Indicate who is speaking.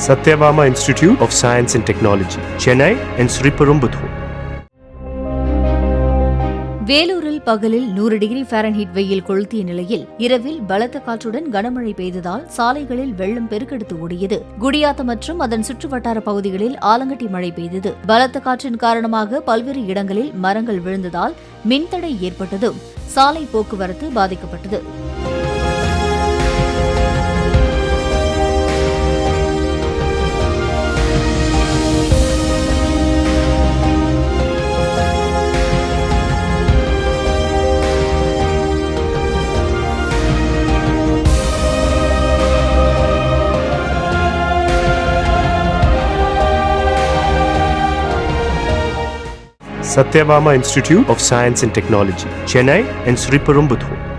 Speaker 1: Satyabama Institute of Science and Technology, Chennai and Sriperumbudur.
Speaker 2: வேலூரில் பகலில் 100 degree Fahrenheit வெயில் கொளுத்திய நிலையில் இரவில் பலத்த காற்றுடன் கனமழை பெய்ததால் சாலைகளில் வெள்ளம் பெருக்கெடுத்து ஓடியது. குடியாத்தம் மற்றும் அதன் சுற்றுவட்டார பகுதிகளில் ஆலங்கட்டி மழை பெய்தது. பலத்த காற்றின் காரணமாக பல்வேறு இடங்களில் மரங்கள் விழுந்ததால் மின்தடை ஏற்பட்டதும் சாலை போக்குவரத்து பாதிக்கப்பட்டது.
Speaker 1: Satyabama Institute of Science and Technology, Chennai and Sriperumbudur.